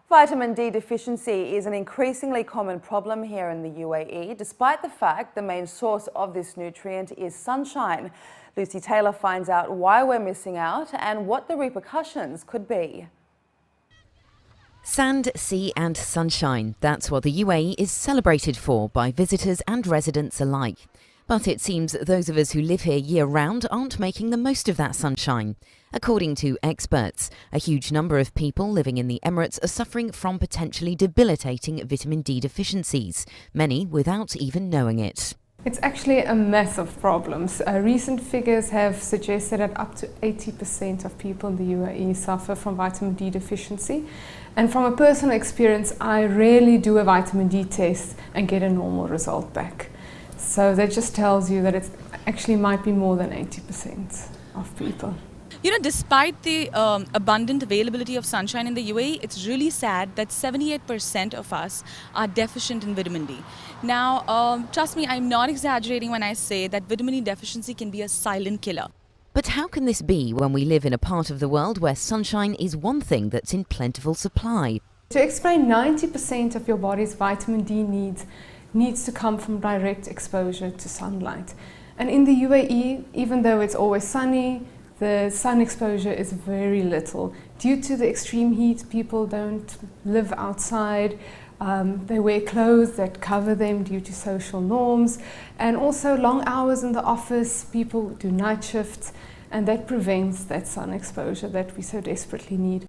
Vitamin D deficiency is an increasingly common problem here in the UAE, despite the fact the main source of this nutrient is sunshine. Lucy Taylor finds out why we're missing out and what the repercussions could be. Sand, sea and sunshine. That's what the UAE is celebrated for by visitors and residents alike. But it seems those of us who live here year-round aren't making the most of that sunshine. According to experts, a huge number of people living in the Emirates are suffering from potentially debilitating vitamin D deficiencies, many without even knowing it. It's actually a massive problem. Recent figures have suggested that up to 80% of people in the UAE suffer from vitamin D deficiency. And from a personal experience, I rarely do a vitamin D test and get a normal result back. So that just tells you that it actually might be more than 80% of people. You know, despite the abundant availability of sunshine in the UAE, it's really sad that 78% of us are deficient in vitamin D. Now, trust me, I'm not exaggerating when I say that vitamin D deficiency can be a silent killer. But how can this be when we live in a part of the world where sunshine is one thing that's in plentiful supply? To explain, 90% of your body's vitamin D needs to come from direct exposure to sunlight. And in the UAE, even though it's always sunny, the sun exposure is very little. Due to the extreme heat, people don't live outside. They wear clothes that cover them due to social norms. And also long hours in the office, people do night shifts, and that prevents that sun exposure that we so desperately need.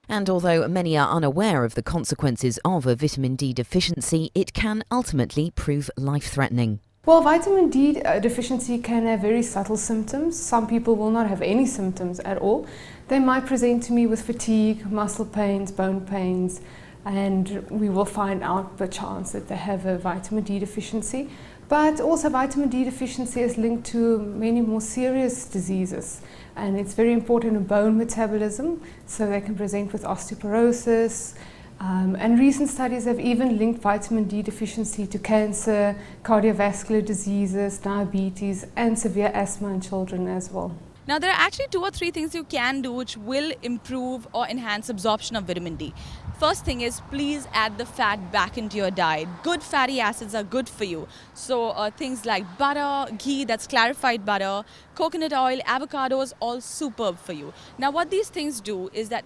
And although many are unaware of the consequences of a vitamin D deficiency, it can ultimately prove life-threatening. Well, vitamin D deficiency can have very subtle symptoms. Some people will not have any symptoms at all. They might present to me with fatigue, muscle pains, bone pains, and we will find out per chance that they have a vitamin D deficiency. But also vitamin D deficiency is linked to many more serious diseases, and it's very important in bone metabolism, so they can present with osteoporosis. And recent studies have even linked vitamin D deficiency to cancer, cardiovascular diseases, diabetes, and severe asthma in children as well. Now, there are actually 2 or 3 things you can do which will improve or enhance absorption of vitamin D. First thing is, please add the fat back into your diet. Good fatty acids are good for you. So things like butter, ghee, that's clarified butter, coconut oil, avocados, all superb for you. Now, what these things do is that,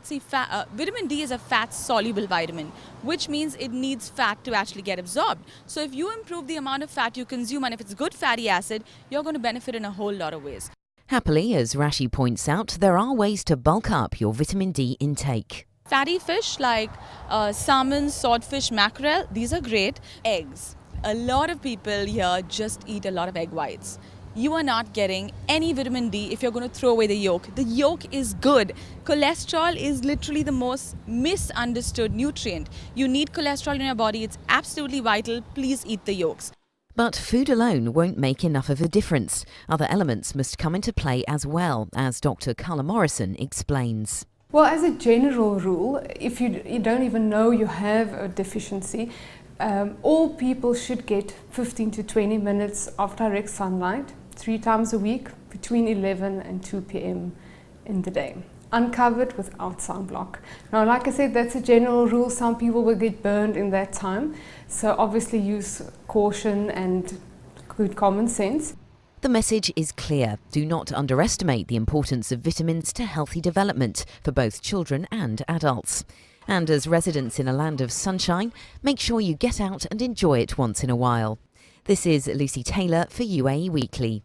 vitamin D is a fat-soluble vitamin, which means it needs fat to actually get absorbed. So if you improve the amount of fat you consume, and if it's good fatty acid, you're going to benefit in a whole lot of ways. Happily, as Rashi points out, there are ways to bulk up your vitamin D intake. Fatty fish like salmon, swordfish, mackerel, these are great. Eggs. A lot of people here just eat a lot of egg whites. You are not getting any vitamin D if you're going to throw away the yolk. The yolk is good. Cholesterol is literally the most misunderstood nutrient. You need cholesterol in your body. It's absolutely vital. Please eat the yolks. But food alone won't make enough of a difference. Other elements must come into play as well, as Dr. Karla Morrison explains. Well, as a general rule, if you don't even know you have a deficiency, all people should get 15 to 20 minutes of direct sunlight 3 times a week between 11 and 2 p.m. in the day, uncovered without sunblock. Now, like I said, that's a general rule. Some people will get burned in that time. So obviously use caution and good common sense. The message is clear. Do not underestimate the importance of vitamins to healthy development for both children and adults. And as residents in a land of sunshine, make sure you get out and enjoy it once in a while. This is Lucy Taylor for UAE Weekly.